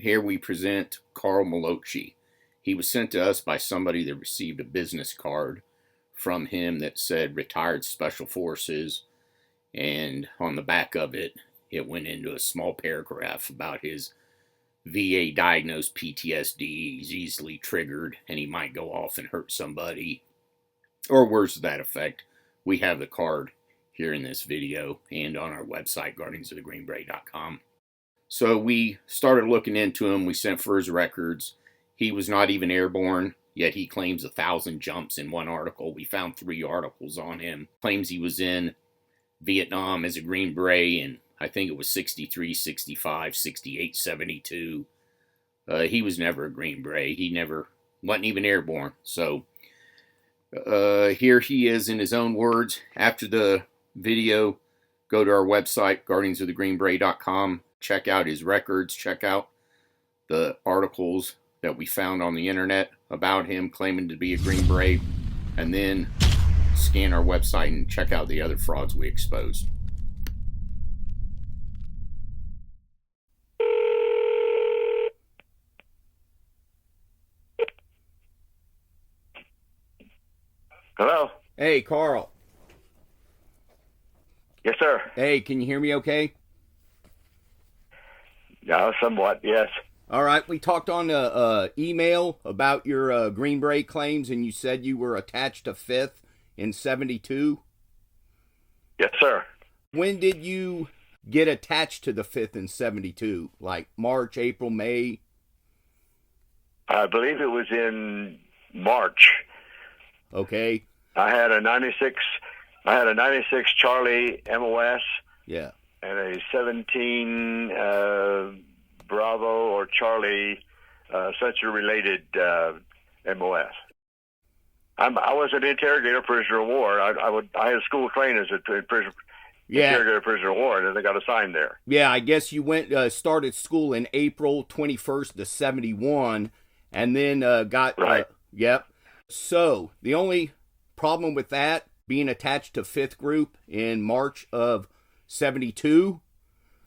Here we present Carl Meloche. He was sent to us by somebody that received a business card from him that said retired special forces, and on the back of it, it went into a small paragraph about his VA diagnosed PTSD. He's easily triggered and he might go off and hurt somebody, or words to that effect. We have the card here in this video and on our website, guardiansofthegreenberet.com. So we started looking into him. We sent for his records. He was not even airborne, yet he claims 1,000 jumps in one article. We found 3 articles on him. Claims he was in Vietnam as a Green Beret, and I think it was 63, 65, 68, 72. He was never a Green Beret. He never wasn't even airborne. So here he is in his own words. After the video, go to our website, guardiansofthegreenberet.com. Check out his records. Check out the articles that we found on the internet about him claiming to be a Green Beret. And then scan our website and check out the other frauds we exposed. Hello? Hey, Carl. Yes, sir. Hey, can you hear me okay? Yeah, somewhat, yes. All right, we talked on email about your Green Beret claims, and you said you were attached to 5th in 72. Yes, sir. When did you get attached to the 5th in 72? Like March, April, May? I believe it was in March. Okay. I had a 96 Charlie MOS. Yeah. And a 17 Bravo or Charlie sensor-related MOS. I was an interrogator prisoner of war. I had school training as a interrogator prisoner of war, and then I got assigned there. Yeah, I guess you went started school in April 21st to 71, and then got right. Yep. So the only problem with that being attached to 5th Group in March of 72,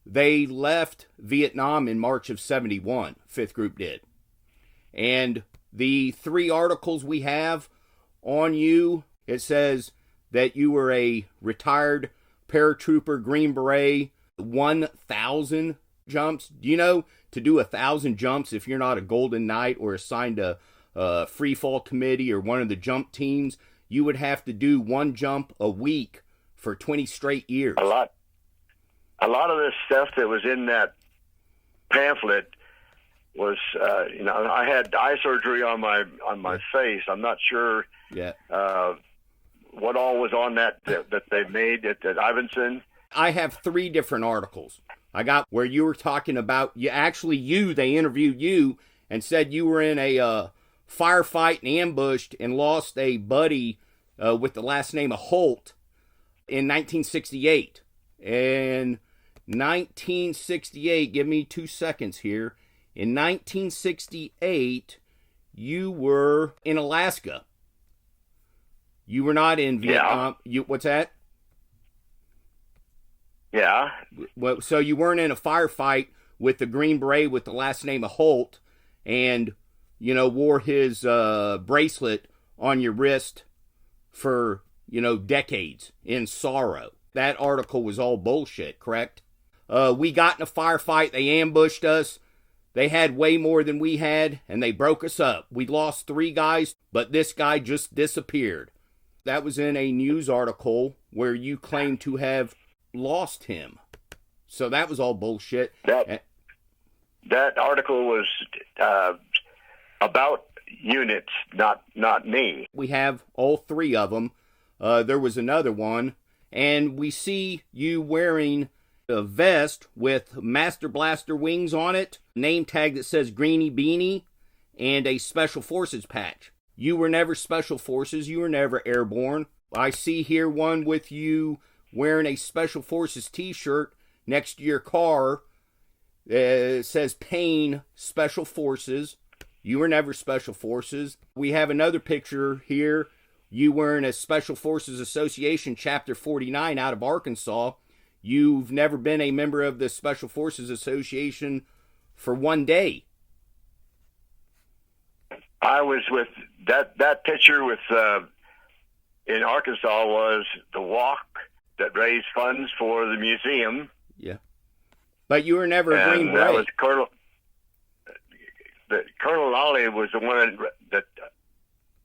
they left Vietnam in March of 71. 5th Group did. And the 3 articles we have on you, it says that you were a retired paratrooper Green Beret, 1,000 jumps. Do you know to do 1,000 jumps, if you're not a Golden Knight or assigned a free fall committee or one of the jump teams, you would have to do 1 jump a week for 20 straight years. A lot of this stuff that was in that pamphlet was, I had eye surgery on my face. I'm not sure what all was on that they made at Ivinson. I have 3 different articles. I got where you were talking about, they interviewed you and said you were in a firefight and ambushed and lost a buddy with the last name of Holt in 1968. And 1968, give me 2 seconds here. In 1968, you were in Alaska. You were not in Vietnam. What's that? Yeah. Well, so you weren't in a firefight with the Green Beret with the last name of Holt, and wore his bracelet on your wrist for decades in sorrow. That article was all bullshit, correct? We got in a firefight. They ambushed us. They had way more than we had, and they broke us up. We lost 3 guys, but this guy just disappeared. That was in a news article where you claimed to have lost him. So that was all bullshit. That article was about units, not me. We have all 3 of them. There was another one, and we see you wearing a vest with Master Blaster wings on it, name tag that says Greenie Beanie, and a Special Forces patch. You were never Special Forces. You were never airborne. I see here one with you wearing a Special Forces t-shirt next to your car. It says Payne Special Forces. You were never Special Forces. We have another picture here. You wearing a Special Forces Association Chapter 49 out of Arkansas. You've never been a member of the Special Forces Association for one day. I was with that picture with in Arkansas was the walk that raised funds for the museum. Yeah, but you were never a Green Beret. That was Colonel Lolly was the one that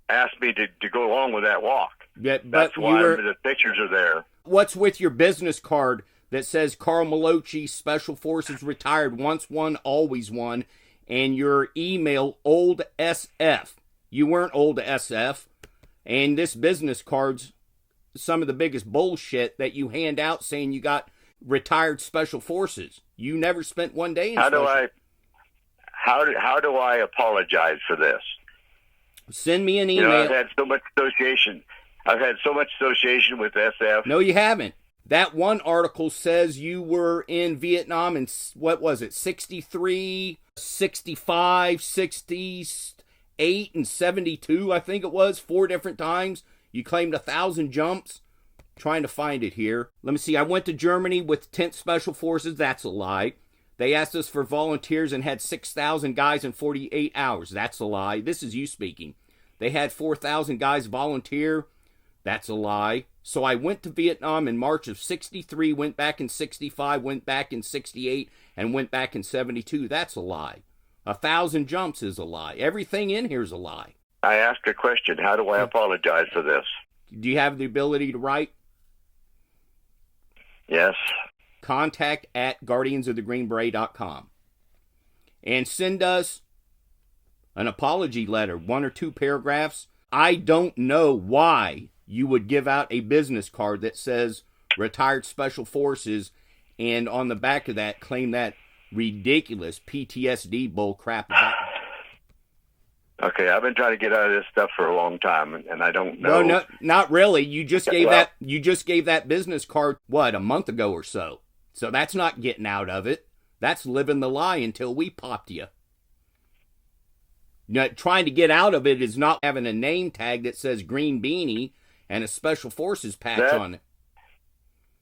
asked me to go along with that walk. Yeah, but that's why the pictures are there. What's with your business card that says Carl Meloche, Special Forces retired, once won, always won, and your email, old SF? You weren't old SF. And this business card's some of the biggest bullshit that you hand out saying you got retired Special Forces. You never spent one day in How do I apologize for this? Send me an email. I've had so much association. With SF. No, you haven't. That one article says you were in Vietnam in, what was it, 63, 65, 68, and 72, I think it was, 4 different times. You claimed 1,000 jumps. Trying to find it here. Let me see. I went to Germany with 10th Special Forces. That's a lie. They asked us for volunteers and had 6,000 guys in 48 hours. That's a lie. This is you speaking. They had 4,000 guys volunteer. That's a lie. So I went to Vietnam in March of 63, went back in 65, went back in 68, and went back in 72. That's a lie. 1,000 jumps is a lie. Everything in here is a lie. I asked a question. How do I apologize for this? Do you have the ability to write? Yes. Contact at guardiansofthegreenberet.com. And send us an apology letter, 1 or 2 paragraphs. I don't know why you would give out a business card that says retired Special Forces and on the back of that claim that ridiculous PTSD bull crap. Okay, I've been trying to get out of this stuff for a long time, and I don't know. No, not really. You just gave that business card, what, a month ago or so. So that's not getting out of it. That's living the lie until we popped you. Now, trying to get out of it is not having a name tag that says Green Beanie and a Special Forces patch on it.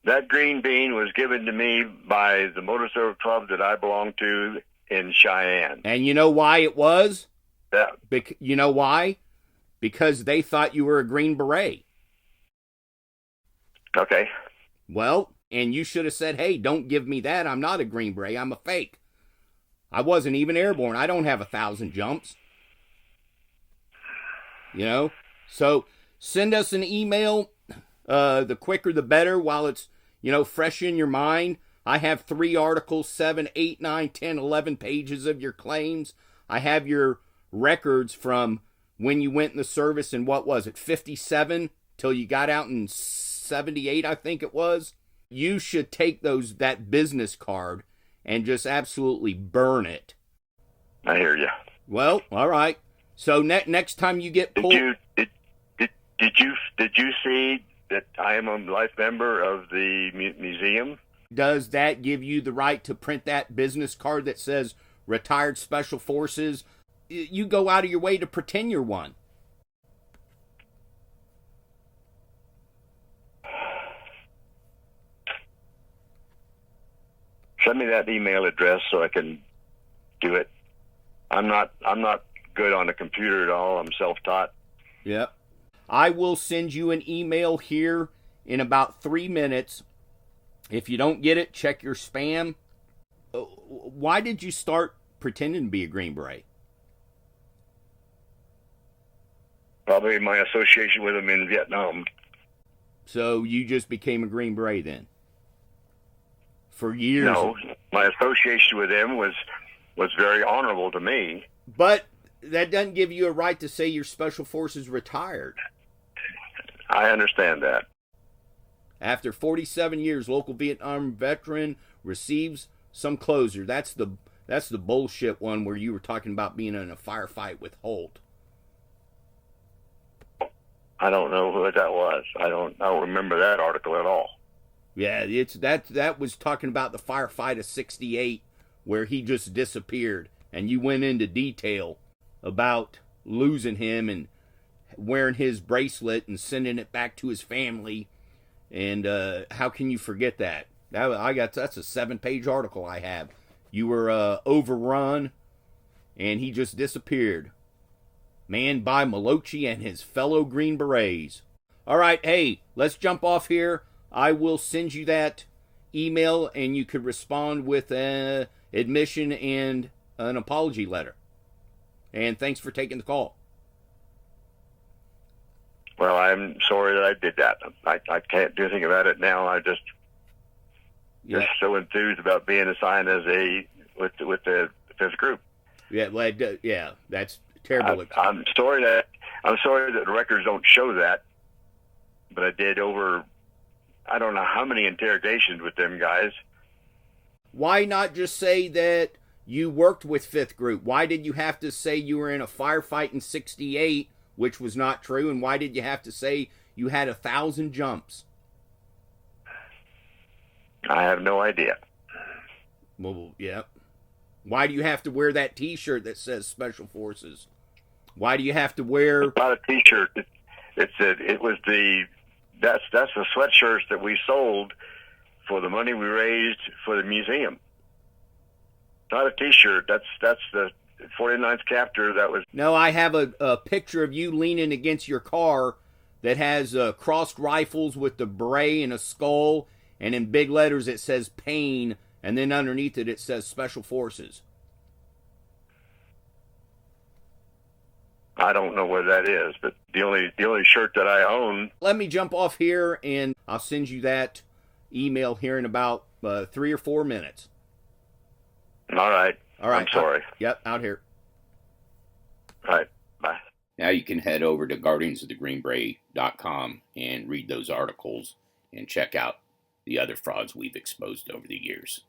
That green bean was given to me by the motorcycle club that I belong to in Cheyenne. And you know why it was? Yeah. You know why? Because they thought you were a Green Beret. Okay. Well, and you should have said, hey, don't give me that. I'm not a Green Beret. I'm a fake. I wasn't even airborne. I don't have 1,000 jumps. So send us an email. The quicker the better while it's, fresh in your mind. I have 3 articles, 7, 8, 9, 10, 11 pages of your claims. I have your records from when you went in the service in, what was it, 57 till you got out in 78, I think it was. You should take that business card and just absolutely burn it. I hear you. Well, all right. So next time you get pulled... Did you see that I am a life member of the museum? Does that give you the right to print that business card that says retired Special Forces? You go out of your way to pretend you're one. Send me that email address so I can do it. I'm not good on a computer at all. I'm self-taught. Yep. I will send you an email here in about 3 minutes. If you don't get it, check your spam. Why did you start pretending to be a Green Beret? Probably my association with them in Vietnam. So you just became a Green Beret then? For years? No, my association with them was very honorable to me. But that doesn't give you a right to say your Special Forces retired. I understand that. After 47 years, local Vietnam veteran receives some closure. That's the bullshit one where you were talking about being in a firefight with Holt. I don't know what that was. I don't remember that article at all. Yeah, that was talking about the firefight of 68 where he just disappeared, and you went into detail about losing him and wearing his bracelet and sending it back to his family. And how can you forget that? That's a 7-page article I have. You were overrun, and he just disappeared. Manned by Meloche and his fellow Green Berets. All right, hey, let's jump off here. I will send you that email, and you could respond with an admission and an apology letter. And thanks for taking the call. Well, I'm sorry that I did that. I can't do anything about it now. I just so enthused about being assigned as with the 5th group. Yeah, well, yeah, that's terrible. I'm sorry that the records don't show that, but I did over I don't know how many interrogations with them guys. Why not just say that you worked with 5th group? Why did you have to say you were in a firefight in '68, which was not true? And why did you have to say you had 1,000 jumps? I have no idea. Well, yeah. Why do you have to wear that T-shirt that says Special Forces? Why do you have to wear? It's not a T-shirt. That's the sweatshirts that we sold for the money we raised for the museum. Not a T-shirt. That's the 49th chapter. That was. No, I have a picture of you leaning against your car that has crossed rifles with the beret and a skull, and in big letters it says "Pain," and then underneath it says Special Forces. I don't know what that is, but the only shirt that I own. Let me jump off here, and I'll send you that email here in about 3 or 4 minutes. All right. I'm sorry. Yep, out here. All right. Bye. Now you can head over to guardiansofthegreenberet.com and read those articles and check out the other frauds we've exposed over the years.